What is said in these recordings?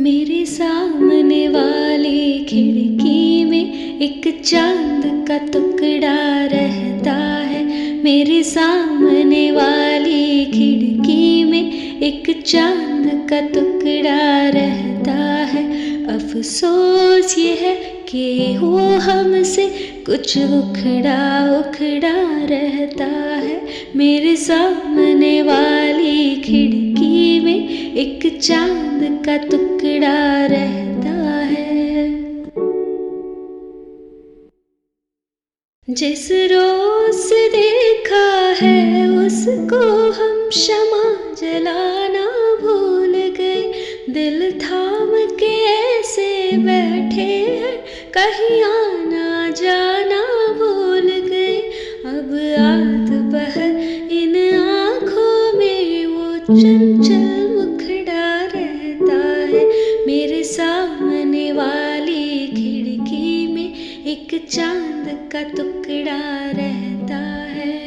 मेरे सामने वाली खिड़की में एक चांद का टुकड़ा रहता है। मेरे सामने वाली खिड़की में एक चांद का टुकड़ा रहता है। अफसोस ये है कि वो हमसे कुछ उखड़ा उखड़ा रहता है। मेरे सामने वाली खिड़की में एक चांद का टुकड़ा रहता है। जिस रोज से देखा है उसको हम शमा जलाना भूल गए। दिल थाम के ऐसे बैठे हैं कहीं आना जाना भूल गए। अब रात भर इन आँखों में वो चंचल मुखड़ा रहता है। मेरे सामने वाली खिड़की में एक चांद का टुकड़ा रहता है।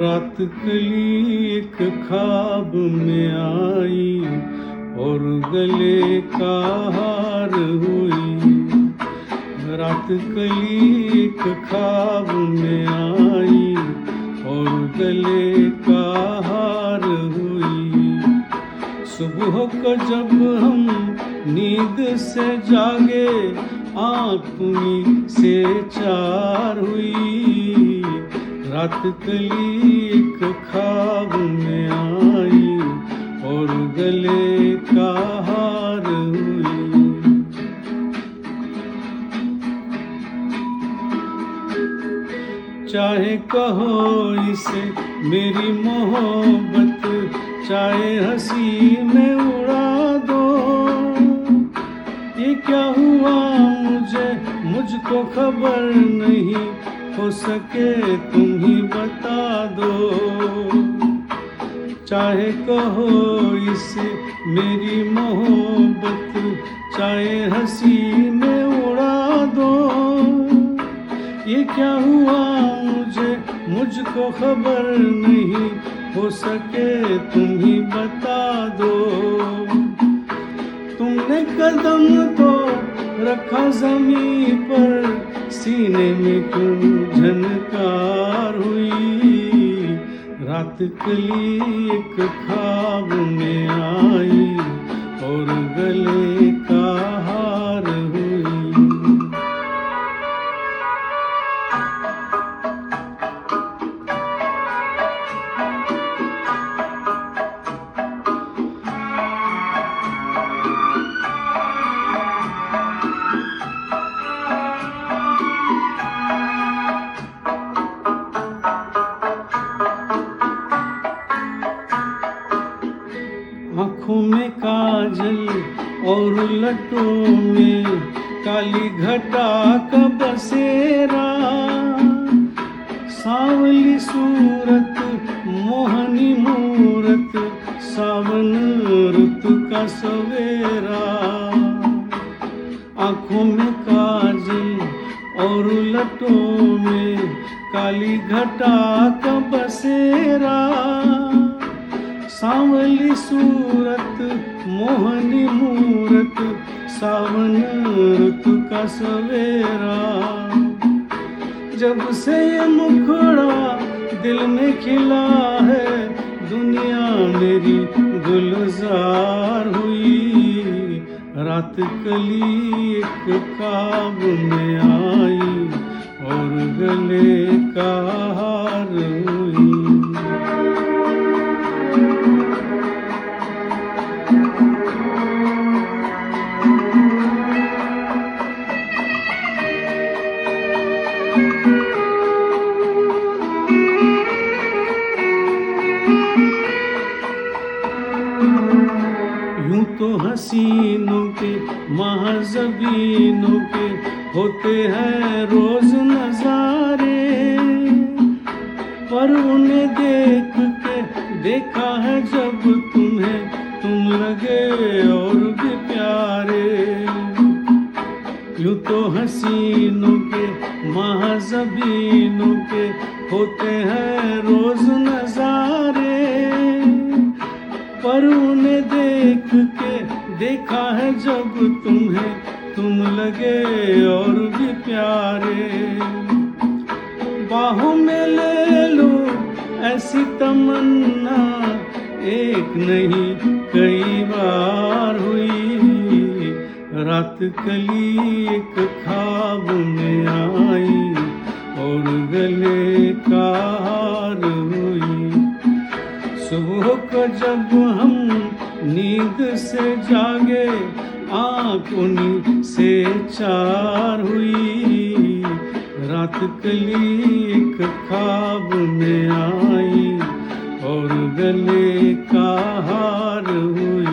रात कली एक ख्वाब में आई और गले का हार हुई। रात कली एक ख्वाब में आई और गले का हार हुई। सुबह को जब हम नींद से जागे आँख में से चार हुई। रात कली एक ख्वाब में आई और गले का हार हुई। चाहे कहो इसे मेरी मोहब्बत, चाहे हंसी में उड़ा दो। ये क्या हुआ मुझको खबर नहीं, हो सके तुम ही बता दो। चाहे कहो इसे मेरी मोहब्बत, चाहे हंसी में उड़ा दो। ये क्या हुआ मुझको खबर नहीं, हो सके तुम ही बता दो। तुमने कदम तो रखा ज़मीं पर, सीने में क्यों झनकार हुई। रात कली एक ख्वाब में आई और गले का हार हुई। आँखों में काजल और लटों में काली घटा का बसेरा। सांवली सूरत मोहनी मूरत, सावन ऋतु का सवेरा। आँखों में काजल और लटों में काली घटा का बसेरा। सांवली सूरत मोहनी मूरत, सावन ऋतु का सवेरा। जब से ये मुखड़ा दिल में खिला है, दुनिया मेरी गुलजार हुई। रात कली एक ख्वाब में आई और गले का हार हुई। यूं तो हसीनों के महज़बीनों के होते हैं रोज नजारे, पर उन्हें देख के देखा है जब तुम्हें, तुम लगे और भी प्यारे। यूं तो हसीनों के महज़बीनों के होते हैं रोज नजारे, पर उन्हें देख के देखा है जब तुम्हें, तुम लगे और भी प्यारे। बाहों में ले लो ऐसी तमन्ना, एक नहीं कई बार हुई। रात कली एक ख्वाब में आई और गले का हार हुई। सुबह को जब हम नींद से जागे आँख उन्हीं से चार हुई। रात कली एक ख्वाब में आई और गले का हार हुई।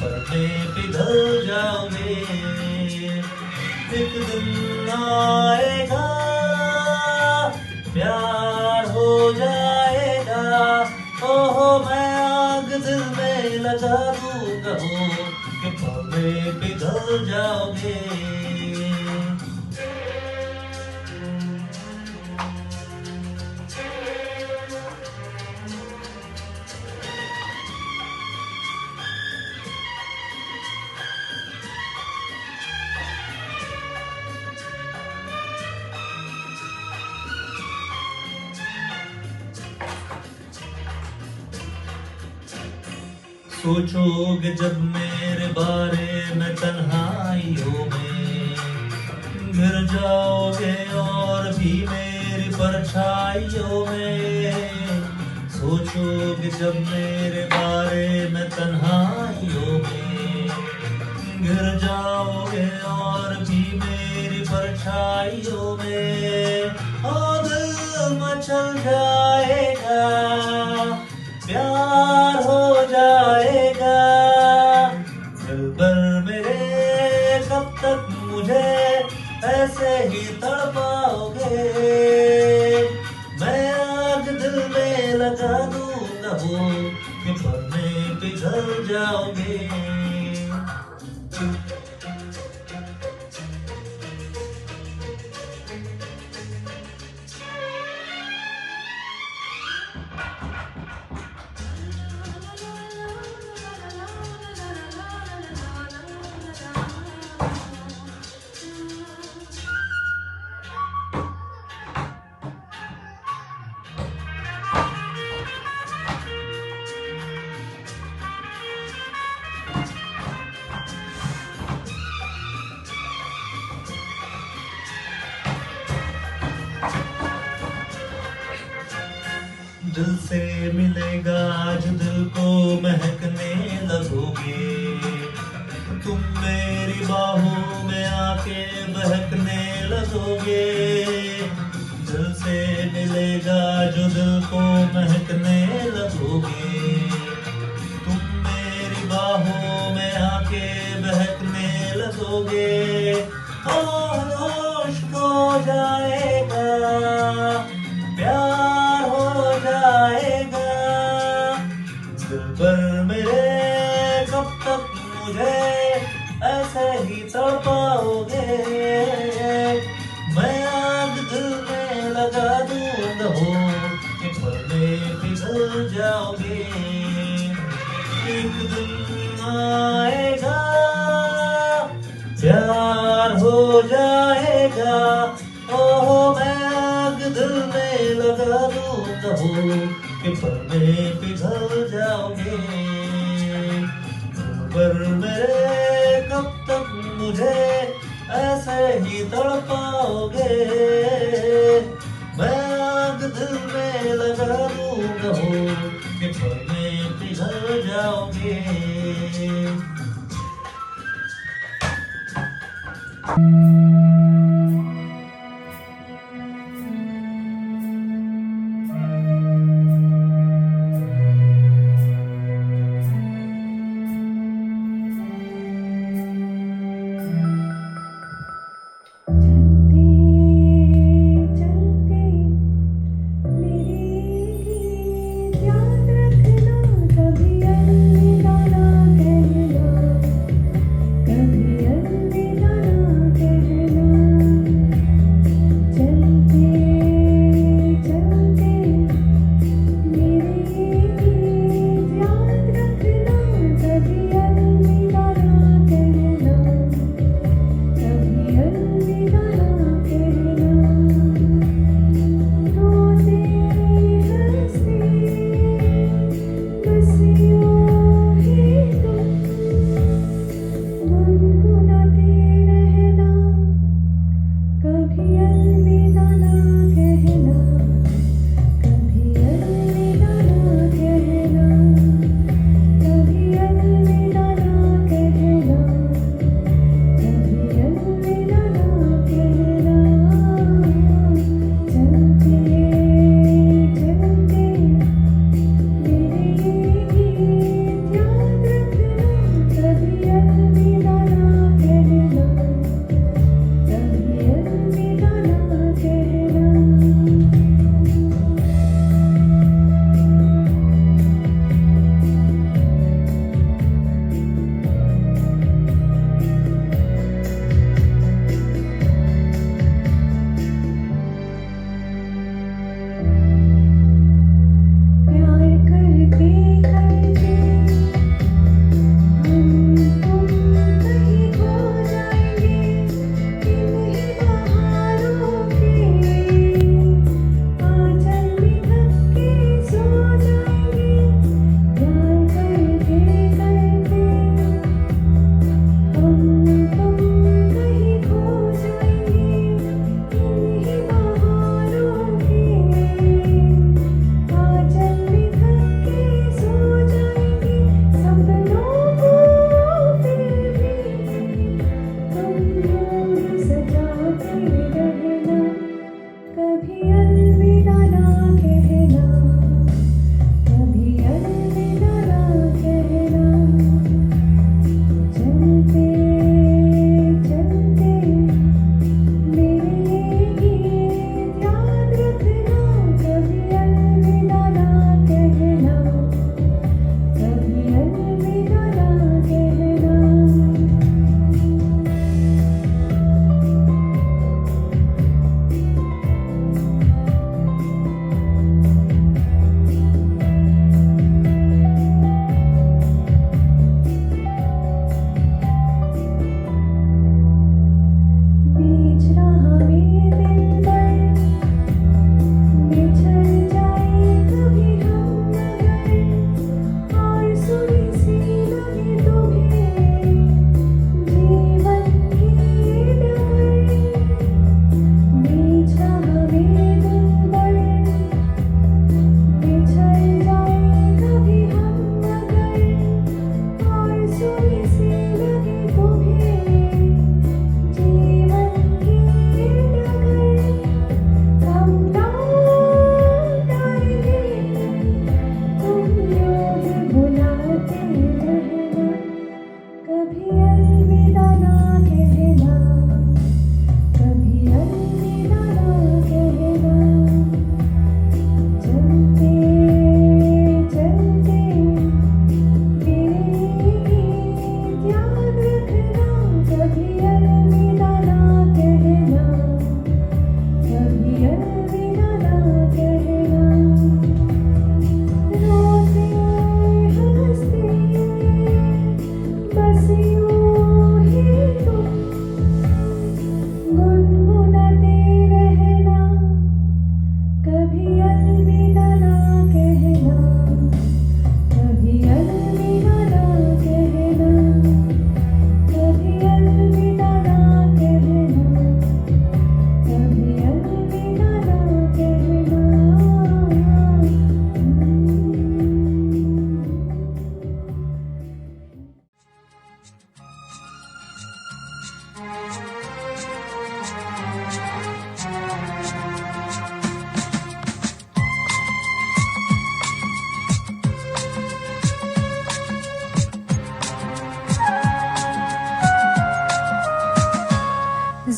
पल में पिघल जाओगे। एक दिन आएगा प्यार हो जाएगा, ओहो मैं आग दिल में लगा दूंगा हो कि पल में पिघल जाओगे। सोचोगे जब मेरे बारे में तन्हाइयों में, गिर जाओगे और भी मेरी परछाइयों में। सोचोगे जब मेरे बारे में तन्हाइयों में, गिर जाओगे और भी मेरी परछाइयों में। और दिल मचल जाएगा, प्यार हो जाएगा। दिल भर मेरे कब तक मुझे ऐसे ही तड़पाओगे। मैं आग दिल में लगा दूंगा हो कि पल में पिघल जाओगे। दिल से मिलेगा जो दिल को महकने लगोगे। तुम मेरी बाहों में आके बहकने लगोगे। दिल से मिलेगा जो दिल को महकने लगोगे। तुम मेरी बाहों में आके बहकने लगोगे। और होश खो जाएगा, प्यार हो जाएगा। दिल भर मेरे कब तक मुझे ऐसे ही तड़पाओगे। मैं आग दिल में लगा दूंगा हो कि पल में पिघल जाओगे। एक दिन आएगा प्यार हो जाएगा, ओहो मैं आग दिल में लगा दूंगा हो कि पल में पिघल जाओगे। पर मेरे कब तक मुझे ऐसे ही तड़पाओगे। मैं आग दिल में लगा दूंगा हो कि पल में पिघल जाओगे। कभी अलविदा ना कहना।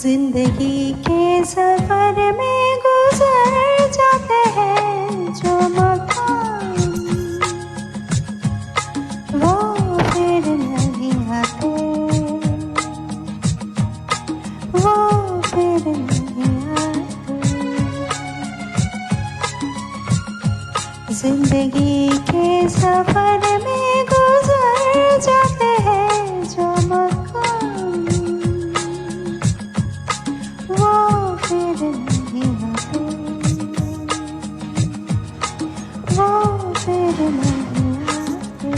जिंदगी के सफर में गुजर जाते हैं जो मकाम, वो फिर नहीं आते, वो फिर नहीं आते। जिंदगी के सफर में गुजर जाते हैं जो मकाम, वो फिर नहीं आते, वो फिर नहीं आते।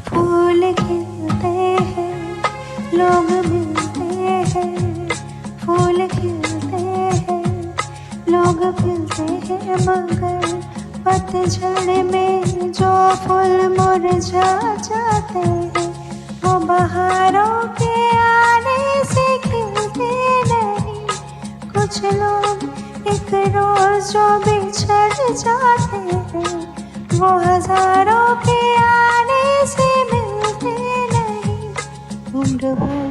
फूल खिलते हैं, लोग मिलते हैं, फूल खिलते हैं, लोग मिलते हैं, मगर पतझड़ में जो फूल मुरझा जाते हैं, वो बहारों के आने से खिलते नहीं। कुछ लोग एक रोज जो बिछड़ जाते हैं, वो हजारों के आने से मिलते नहीं। उम्र भर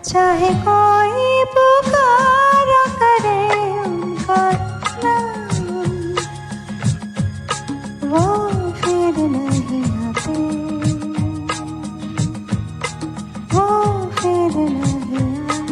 चाहे कोई पुकारा करे उनका नाम, वो फिर नहीं आते, वो फिर नहीं आते।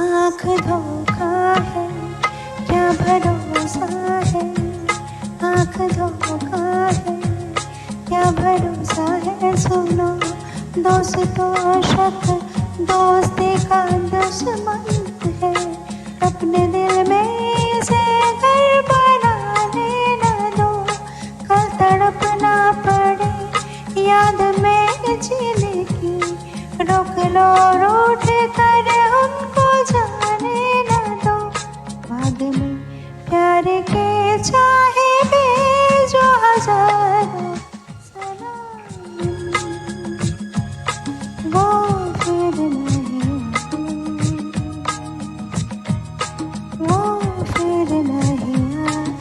आँख धोखा है, क्या भरोसा है, आँख धोखा है, क्या भरोसा है। सुनो दोस्तों, शक दोस्ती का दुश्मन है, अपने दिल में इसे घर बना लेना दो। कल तड़पना पड़े याद में जीने की, रोक लो रूठ कर उनको जाने न दो। बाद में प्यार के चाहे भेजो हजारों सलाम, वो फिर नहीं आते, वो फिर नहीं आते।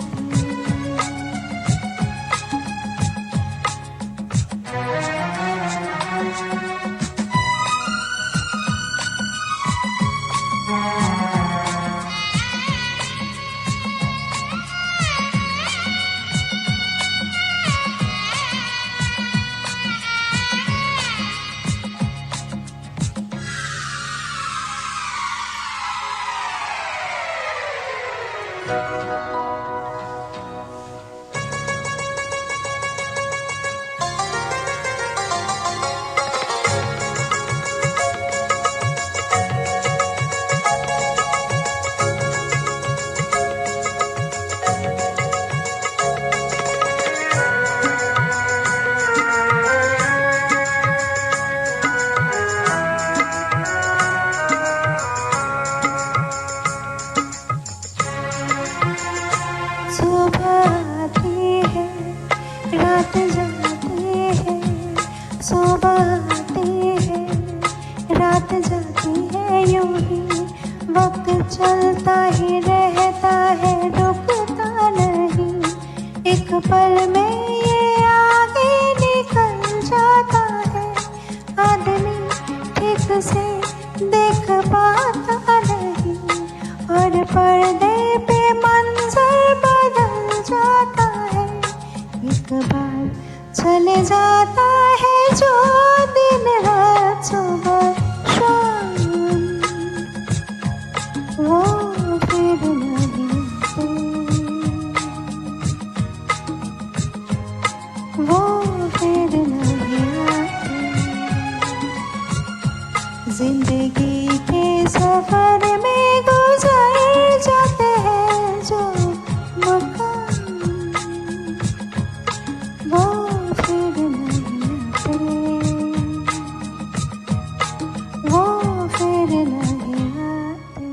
चलता ही रहता है, रुकता नहीं। पल में ये आगे निकल जाता है, आदमी ठीक से देख पाता नहीं, और पर्दे पे मंजर बदल जाता है। एक बार चले जाता है जो दिन रात सुबह शाम, वो फिर नहीं वो फिर नहीं आते। जिंदगी के सफर में गुजर जाते हैं जो मकाम, वो फिर नहीं आते, वो फिर नहीं आते।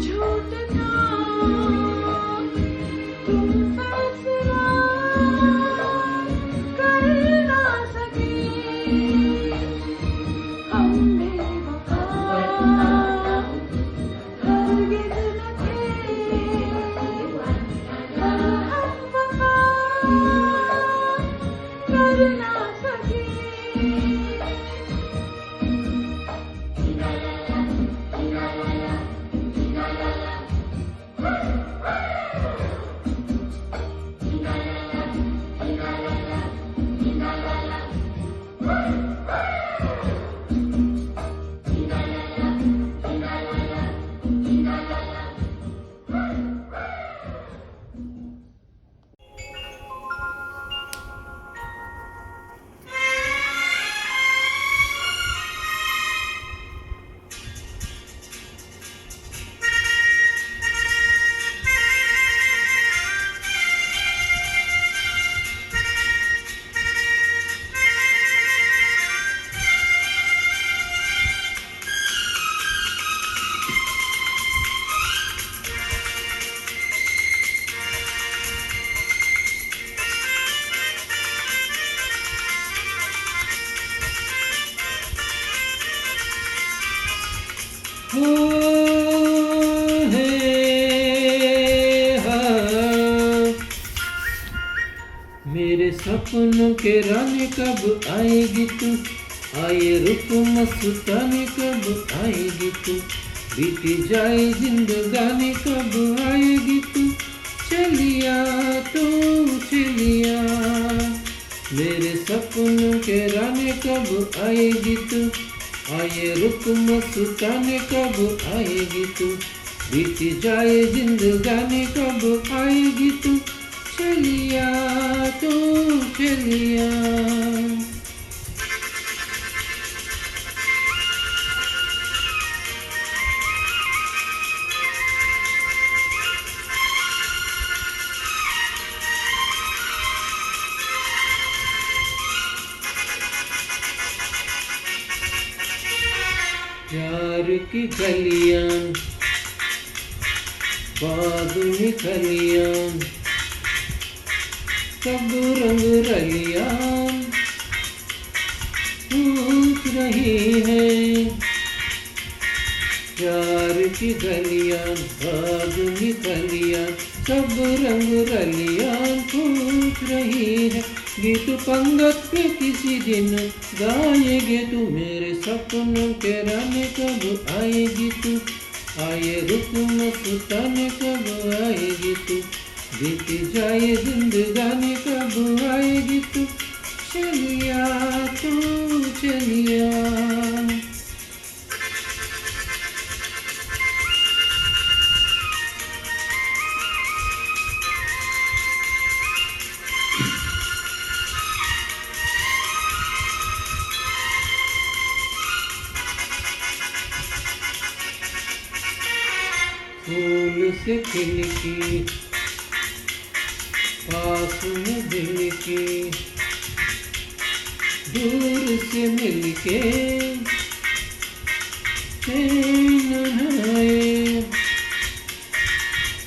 झूठ हो है हाँ। मेरे सपनों के रानी कब आएगी तू, आए रुक मस्तानी कब आएगी तू, बीती जाए जिंदगानी कब आएगी तू, चलिया तू चलिया। मेरे सपनों के रानी कब आएगी तू, आए रुक मस्तानी कब आएगी तू, बीती जाए जिंदगानी कब आएगी तू, चलिया तू चलिया। प्यार की गलियां बागुनी कलियां सब रंग रलियां पूछ रही है। प्यार की गलियां बागुनी कलियां सब रंग रलियां पूछ रही है। गीत पंगत में किसी दिन गाएंगे तू, मेरे सपनों के रानी कब आएगी तू, आए रुक मस्तानी कब आएगी तू, बीती जाए जिंदगानी कब आएगी तू, चलिया तू चलिया। फूल से खिलकी पास में दिल की, दूर से मिलके चैन आए।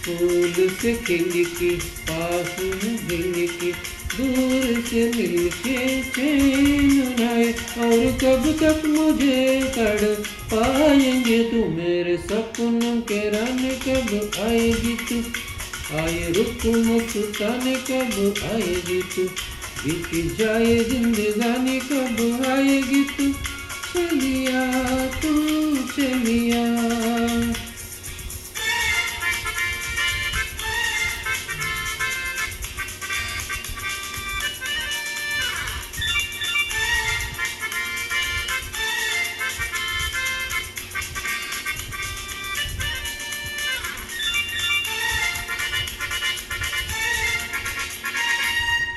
फूल से खिलकी पास में दिल की, दूर से मिलके चैन आए। और कब तक मुझे तड़ पाएंगे तू, मेरे सपनों के रानी कब आएगी तू, आए रुक मस्तानी कब आएगी तू, बीती जाए जिंदगानी कब आएगी तू, चलिया तू चलिया।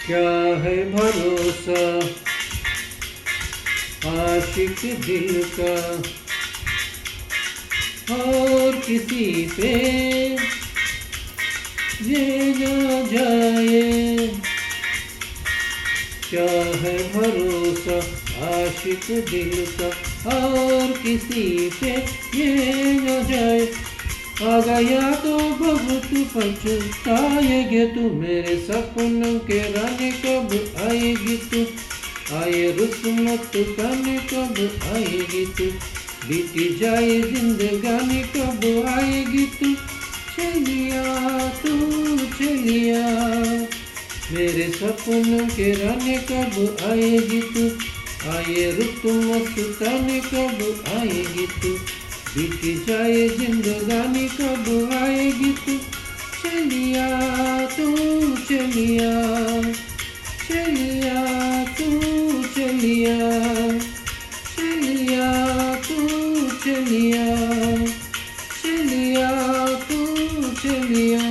क्या है भरोसा आशिक दिल का, और किसी पे ये ना जाए। क्या है भरोसा आशिक दिल का, और किसी पे ये ना जाए। आ गया तो बहुत पछताएगे तू, मेरे सपनों के रानी कब आएगी तू, आए रुस्मत गाने कब आएगी तू, बीती जाए जिंदगानी कब आएगी तू, चलिया तू चलिया। मेरे सपनों के रानी कब आएगी तू, आए रुस्मत गाने कब आएगी तू, बीती जाए जिंदगानी कब आएगी तू, चलिया तू चलिया। चलिया तू चलिया, चलिया तू चलिया, चलिया तू चलिया।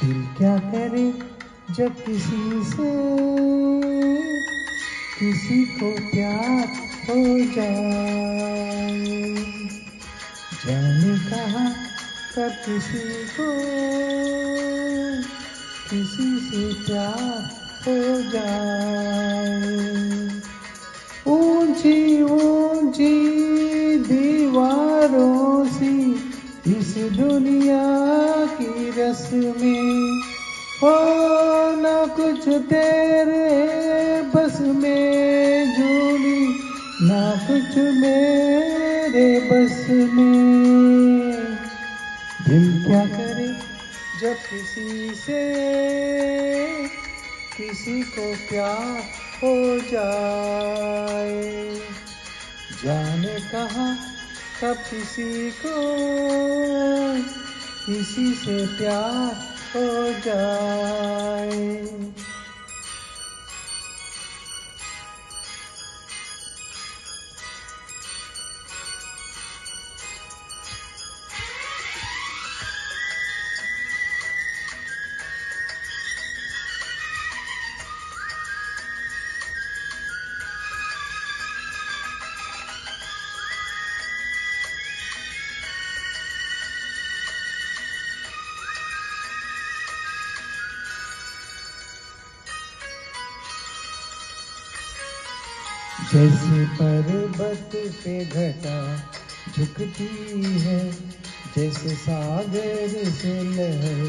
दिल क्या करे जब किसी को प्यार हो जाए, जाने कहाँ कब किसी से प्यार हो जाए। ऊंची ऊंची दीवारों सी इस दुनिया की रस्में, हो ना कुछ तेरे बस में झूली, ना कुछ मेरे बस में। दिल क्या करे जब किसी को प्यार हो जाए, जाने कहाँ कब किसी से प्यार हो जाए। जैसे पर्वत पे घटा झुकती है, जैसे सागर से लहर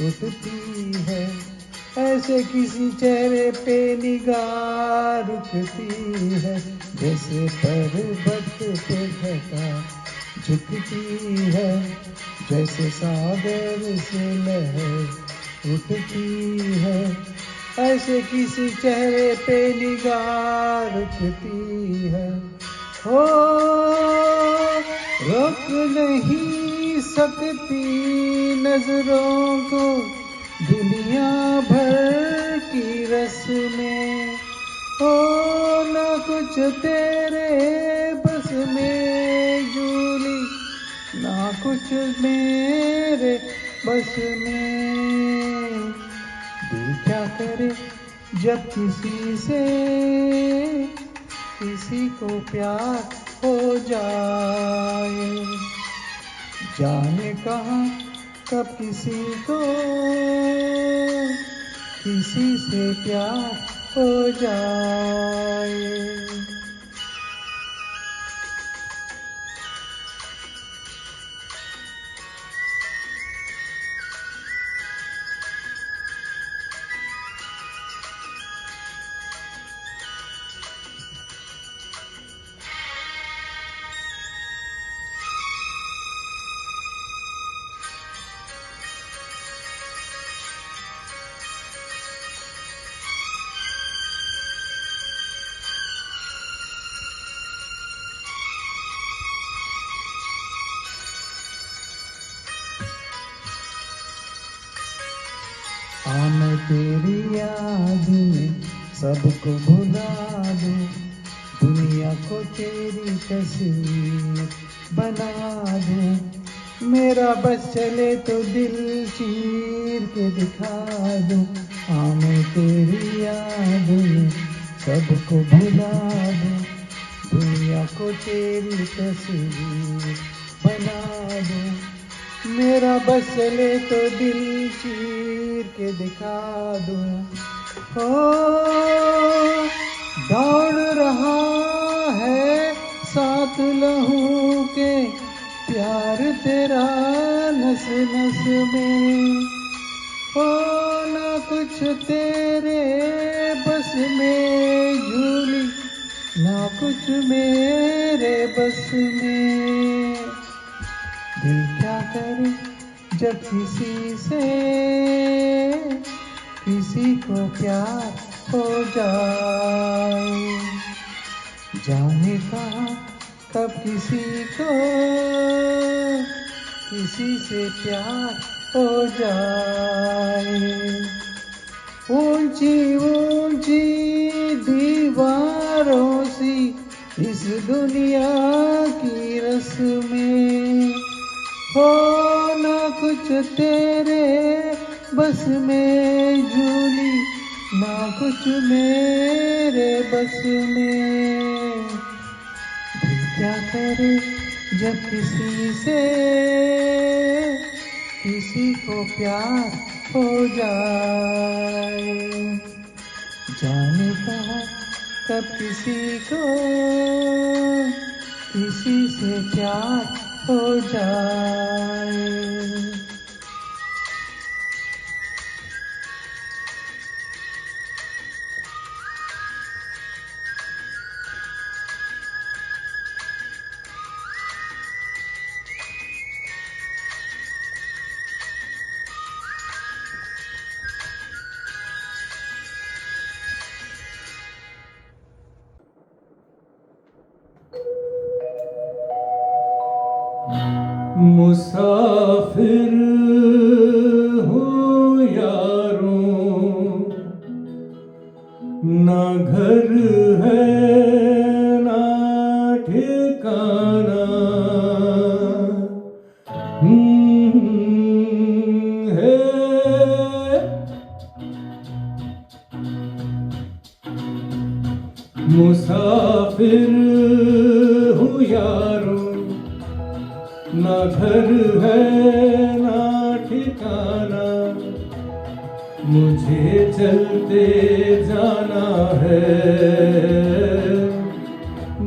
उठती है, ऐसे किसी चेहरे पे निगाह रुकती है। जैसे पर्वत पे घटा झुकती है, जैसे सागर से लहर उठती है, ऐसे किसी चेहरे पे निगाह रुकती है। हो रोक नहीं सकती नजरों को दुनिया भर की रस्में, हो ना कुछ तेरे बस में झूली, ना कुछ मेरे बस में। दिल क्या करे जब किसी को प्यार हो जाए, जाने कहाँ कब किसी से प्यार हो जाए। मैं तेरी याद में सबको भुला दूं, दुनिया को तेरी तस्वीर बना दूं। मेरा बस चले तो दिल चीर के दिखा दूं। मैं तेरी याद में सबको भुला दूं, दुनिया को तेरी तस्वीर बना दूं। मेरा बस चले तो दिल चीर के दिखा दूं। हो दौड़ रहा है साथ लहू के प्यार तेरा नस नस में, हो ना कुछ तेरे बस में झूली, ना कुछ मेरे बस में। दिल क्या करे जब किसी को प्यार हो जाए, जाने कहाँ कब किसी से प्यार हो जाए। ऊंची ऊंची दीवारों सी इस दुनिया की रस्में, हो ना कुछ तेरे बस में झूली ना कुछ मेरे बस में। दिल क्या करे जब किसी को प्यार हो जाए। जाने कहा कब किसी से प्यार हो जाए। मुसाफिर हूँ यारों, ना घर है ना ठिकाना। है मुसाफिर हूँ यारों, ना घर है ना ठिकाना। मुझे चलते जाना है,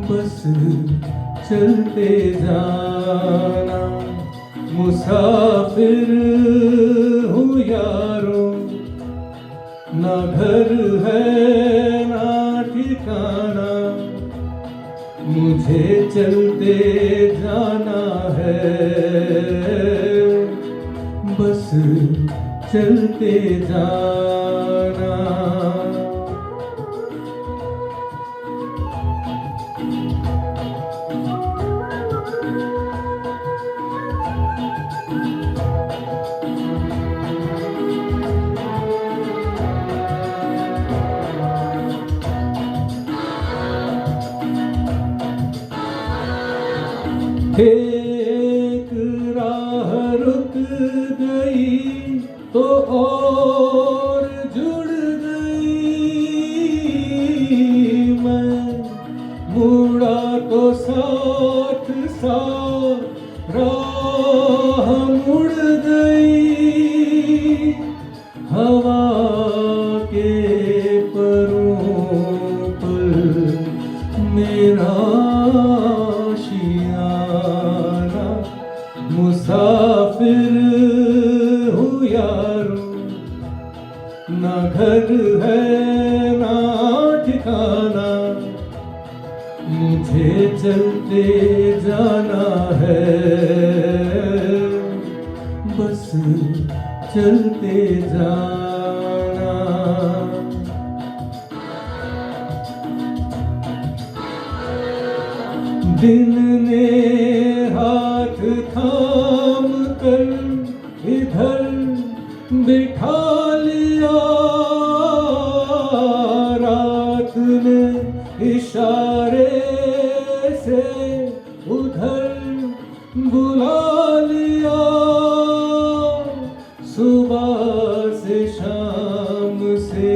बस चलते जाना। मुसाफिर हूँ यारों, ना घर है ना ठिकाना। मुझे चलते जाना है, बस चलते जाना। एक राह रुक गई तो और जुड़ गई। मैं मुड़ा तो साथ साथ राह मुड़ गई। हवा के परों पर मेरा आशियाना। मुसाफिर हूँ यारों, ना घर है ना ठिकाना। मुझे चलते जाना है, बस चलते जाना। दिन ने हाथ थाम कर इधर बिठा लिया। रात ने इशारे से उधर बुला लिया। सुबह से शाम से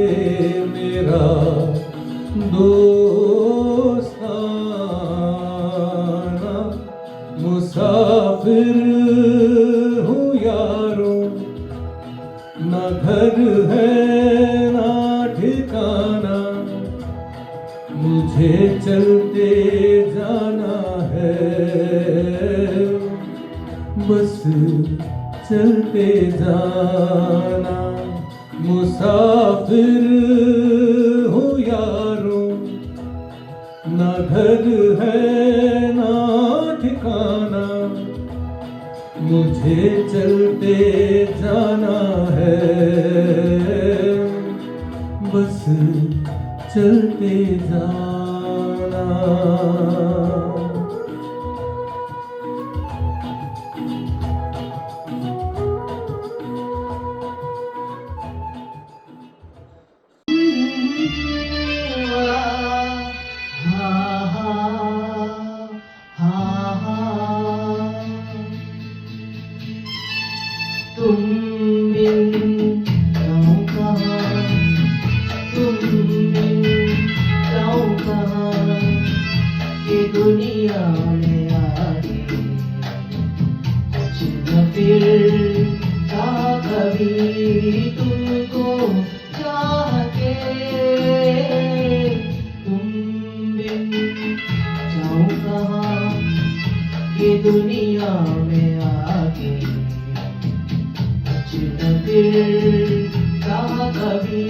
मेरा दोस्ताना। मुसाफिर हूँ यारों, ना घर है ना ठिकाना। मुझे चलते जाना है, बस चलते जाना। मुसाफिर हूँ यारों, ना घर है ना ठिकाना। मुझे चलते जाना है, बस चलते जाना। तुम बिन ये दुनिया में आके कुछ न फिर कहा कभी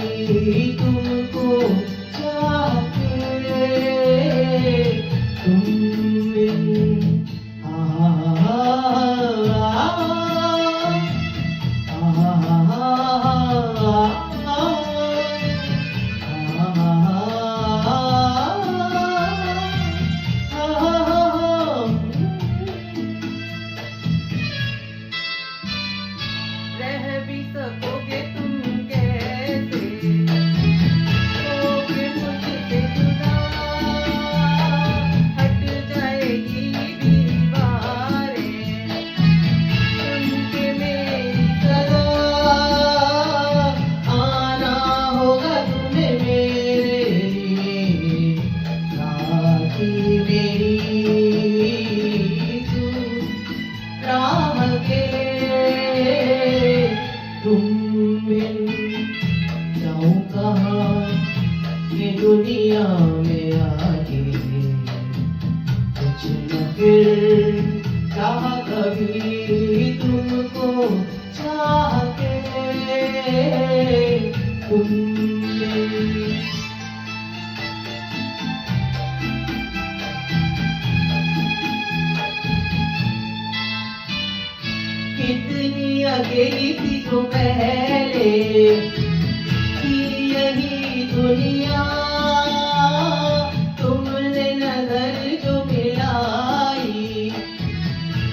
तुमको चाह के तुम बिन रह भी सकोगे तुम कैसे, होगे मुझसे जुदा, हट जाएगी दीवारें, सुन के मेरी सदा, आना होगा तुम्हें मेरे लिए, साथी मेरी तू राह के तुम बिन जाऊं कहाँ ये दुनिया में आके कुछ न फिर चाह कभी तुमको चाह के तुम बिन कितनी अकेली थी तो पहले थी यही दुनिया, तुमने नजर जो मिलाई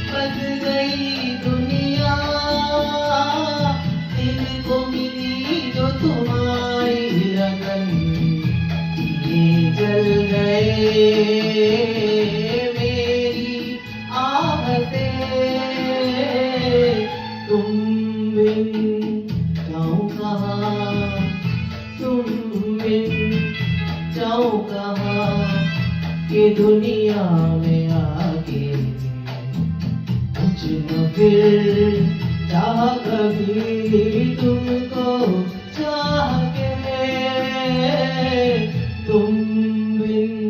बस गई दुनिया, दिल को मिली जो तुम्हारी लगन, ये जल गए मेरी आह से, तुम बिन जाऊं कहाँ, तुम बिन जाऊं कहाँ, ये दुनिया में आके कुछ न फिर चाह कभी तुमको चाह के तुम बिन।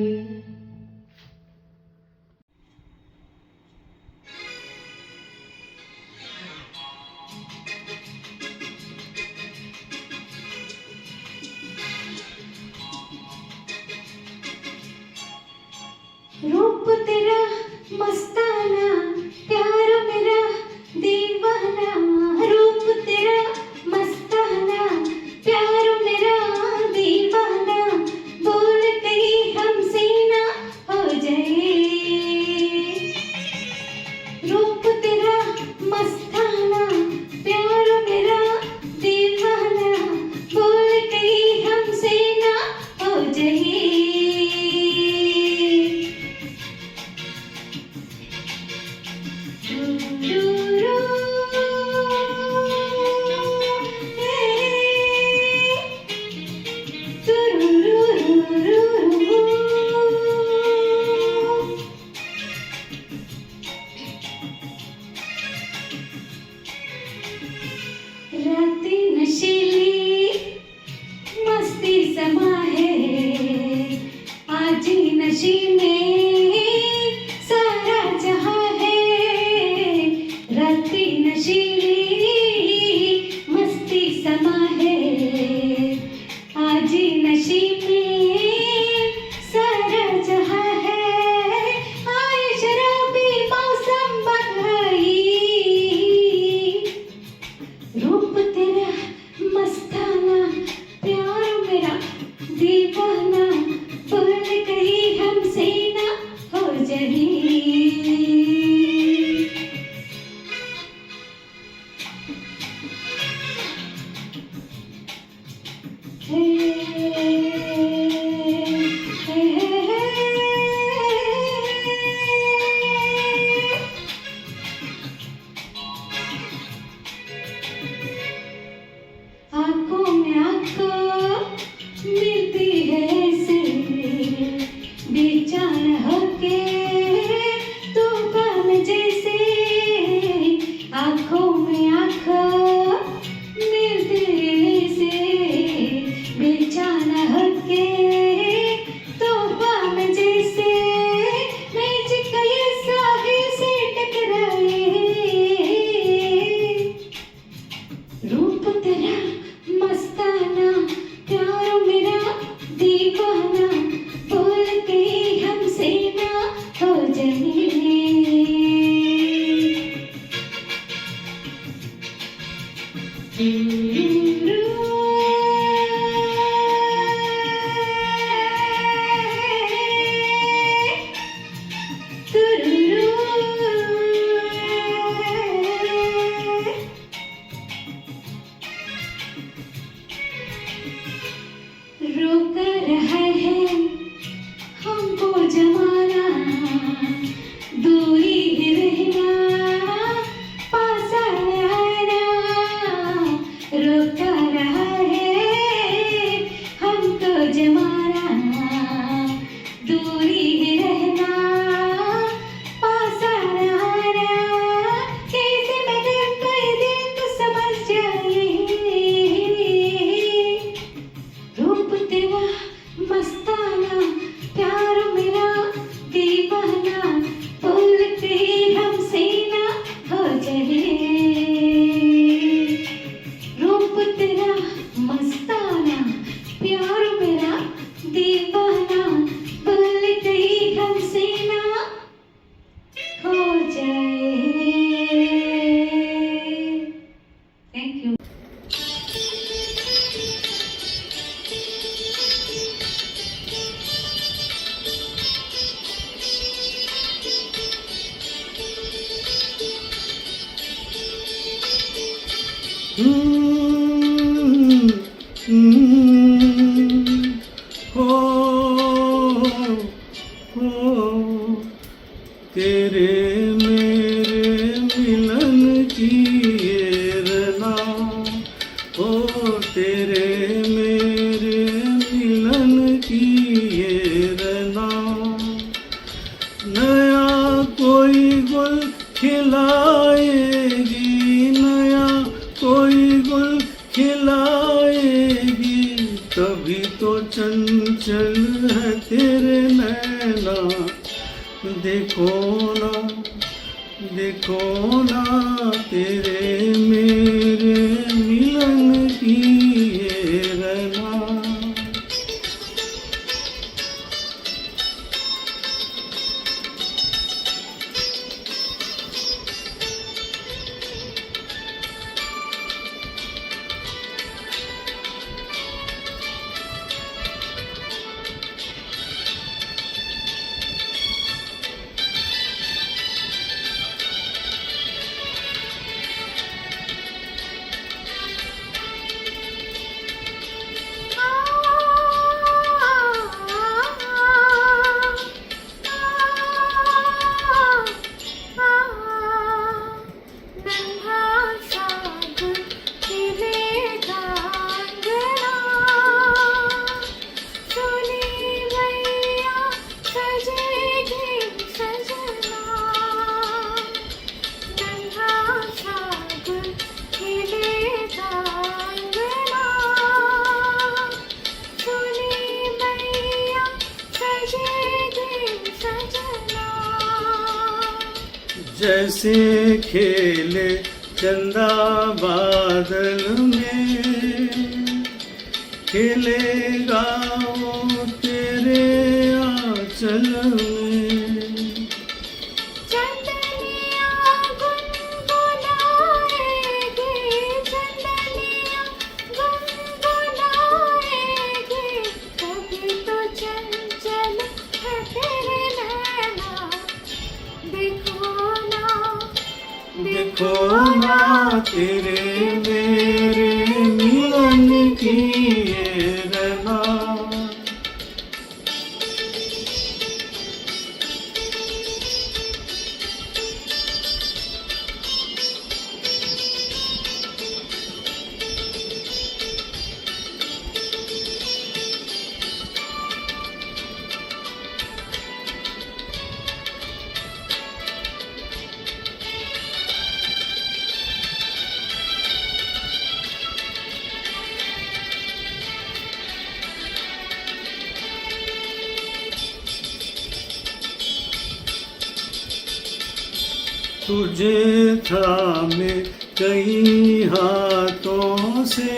रूप तेरा मस्ताना, प्यार मेरा दीवाना, रूप तेरा मस्ताना, प्यार मेरा दीवाना, बोल कहीं हमसे ना हो जाए। रूप तेरा मस्ताना, प्यार मेरा दीवाना, बोल कहीं हमसे ना हो जाए। रातें नशीली मस्ती समा है, आज ही नशे में सारा जहां है। हो तेरे मेरे मिलन की ये रना, ओ तेरे मेरे मिलन की ये रना। नया कोई गुल खिलाएगी, नया कोई गुल खिलाएगी, तभी तो चंचल है तेरे नैना। देखो ना, देखो ना तेरे मेरे मिलन की ये रना। जैसे खेले चंदा बादल में, खेलेगा वो तेरे आंचल में। चंदनिया गुनगुनाएगी, चंदनिया गुनगुनाएगी, कभी तो चंचल है तेरे नैना। देखो ना, देखो ना तेरे मेरे मिलन की ये रना। तुझे थामे कई हाथों से,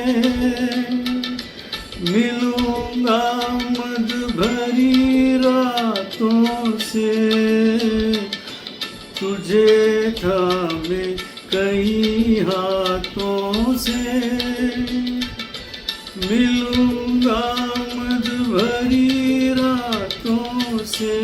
मिलूंगा मद भरी रातों से। तुझे थामे कई हाथों से, मिलूंगा मद भरी रातों से।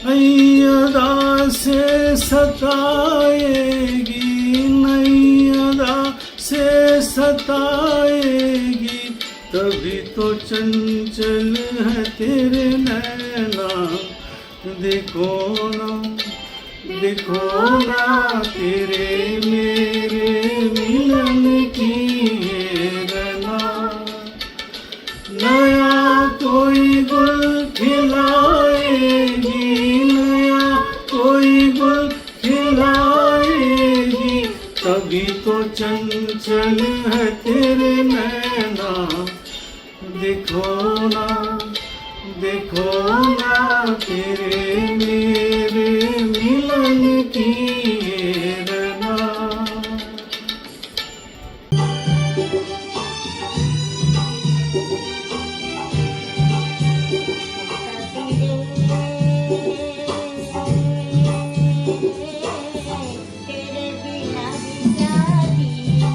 नैयदा से सताएगी, नैयदा से सताएगी, तभी तो चंचल है तेरे नैना। देखो ना, देखो ना तेरे मेरे मिलन की ये रना। नया कोई गुल खिलाएगी, नया कोई गुल खिलाएगी, तभी तो चंचल है तेरे नैना। देखो ना, देखो ना तेरे मेरे मिलन की ये रना। तेरे बिना भी क्या जीना।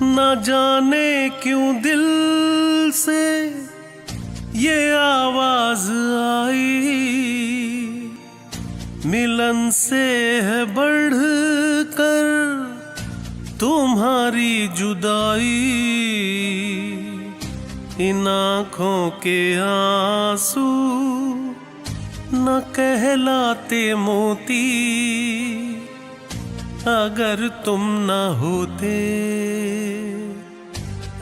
न जाने क्यों दिल से ये आवाज आई, मिलन से है बढ़ कर तुम्हारी जुदाई। इन आँखों के आंसू न कहलाते मोती, अगर तुम न होते,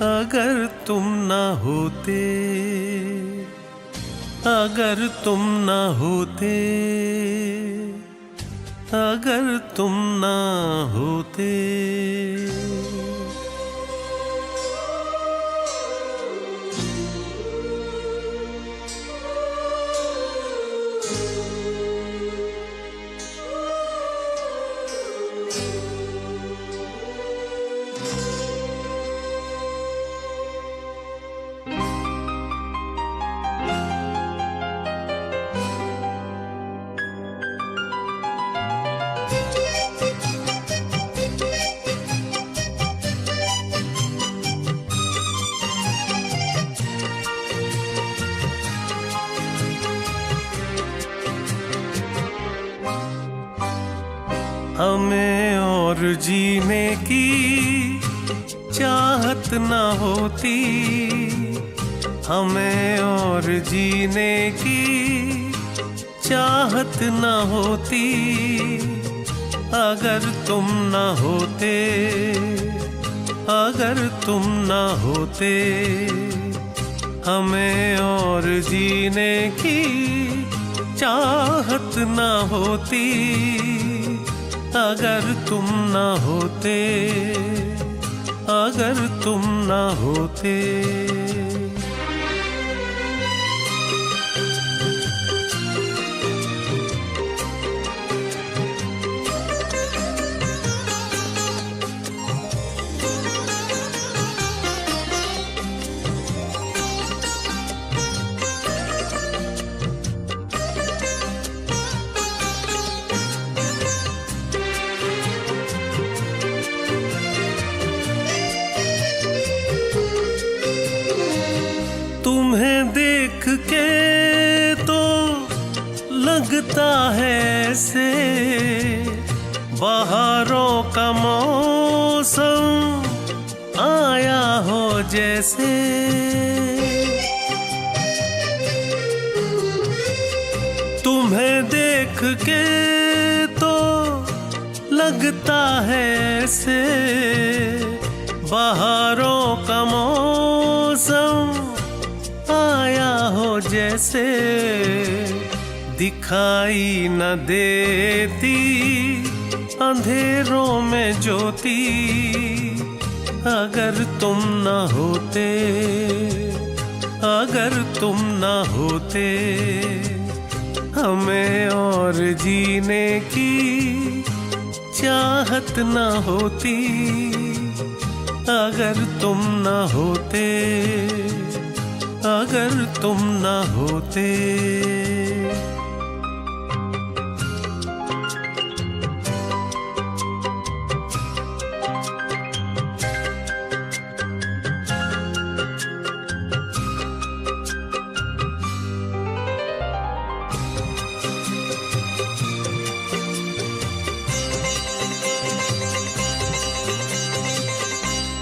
अगर तुम न होते, अगर तुम न होते, अगर तुम न होते। हमें और जीने की चाहत न होती, हमें और जीने की चाहत न होती, अगर तुम न होते, अगर तुम न होते। हमें और जीने की चाहत न होती, अगर तुम न होते, अगर तुम न होते। तुम्हें देख के तो लगता है ऐसे बहारों का मौसम आया हो जैसे। तुम्हें देख के तो लगता है ऐसे बहारों का मौसम आया हो जैसे। दिखाई न देती अंधेरों में ज्योति, अगर तुम न होते, अगर तुम न होते। हमें और जीने की चाहत न होती, अगर तुम न होते, अगर तुम न होते।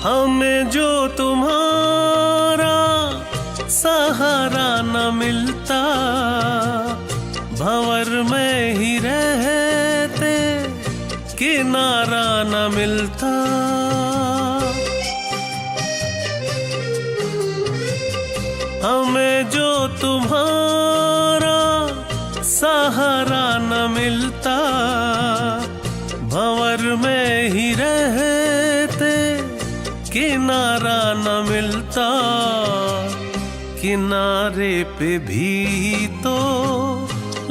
हमें जो तुम्हारा सहारा न मिलता, भंवर में ही रहते किनारा न मिलता। हमें जो तुम्हारा सहारा न मिलता, भंवर में ही रहते किनारा न मिलता। किनारे पे भी तो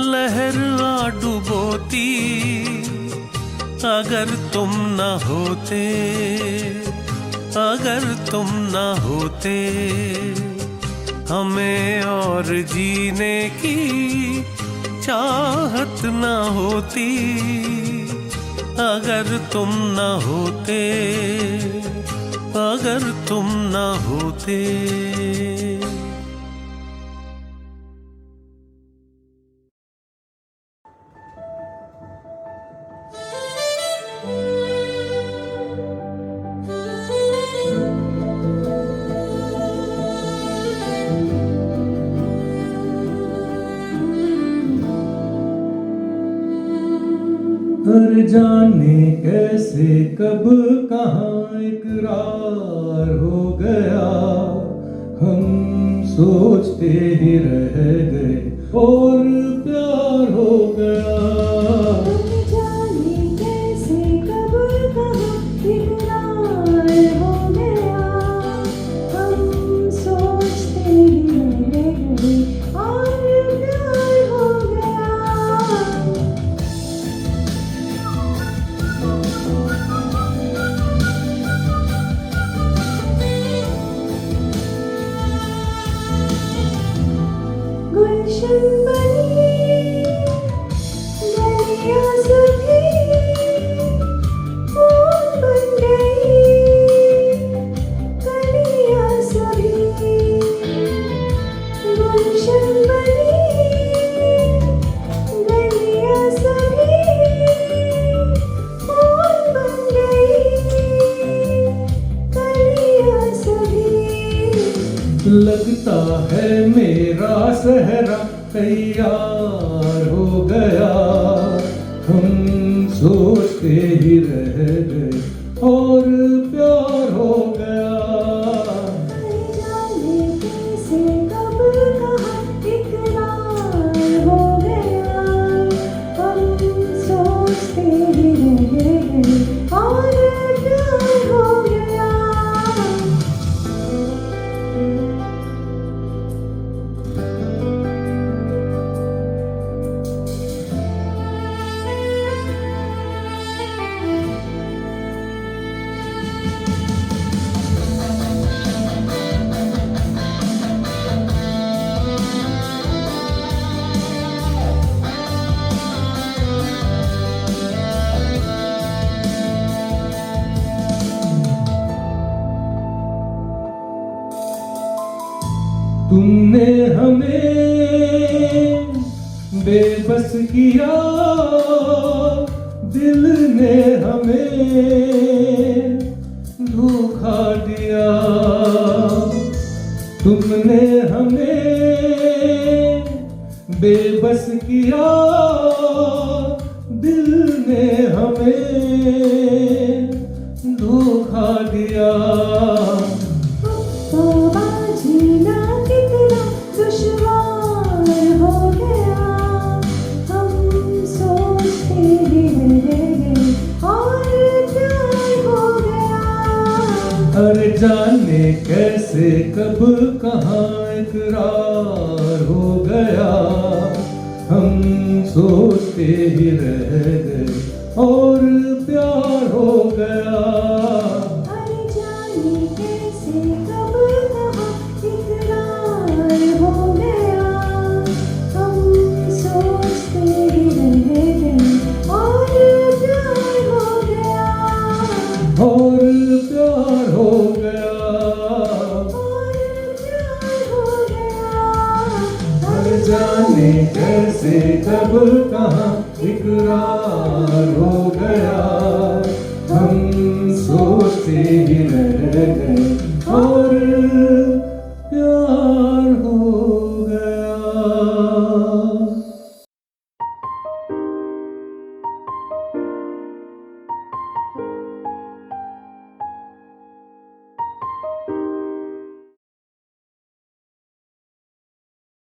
लहर आ डुबोती, अगर तुम न होते, अगर तुम न होते। हमें और जीने की चाहत न होती, अगर तुम न होते, अगर तुम ना होते। हर जाने कैसे कब कहाँ इकरार हो गया, हम सोचते ही रह गए और प्यार हो गया। जाने कैसे कब कहाँ इकरार हो गया, हम सोचते ही रह गए और प्यार हो गया। गुलशन बनी गलियां सभी फूल बन गई, गलियां सभी गुलशन बनी गलियां सभी फूल बन गई, गलियां सभी। लगता है मेरा सहरा तैयार हो गया, हम सोचते ही रह गए और प्यार हो गया। जाने कैसे कब कहाँ इकरार हो गया, हम सोचते ही रह गए और प्यार हो गया। तुमने हमें बेबस किया, दिल ने हमें धोखा दिया। तुमने हमें बेबस किया, दिल ने हमें धोखा दिया। तौबा जीना कितना दुश्वार हो गया, हम सोचते ही रह गए और प्यार हो गया। अरे जाने कैसे कब कहाँ इकरार हो गया, हम सोचते ही रह गए और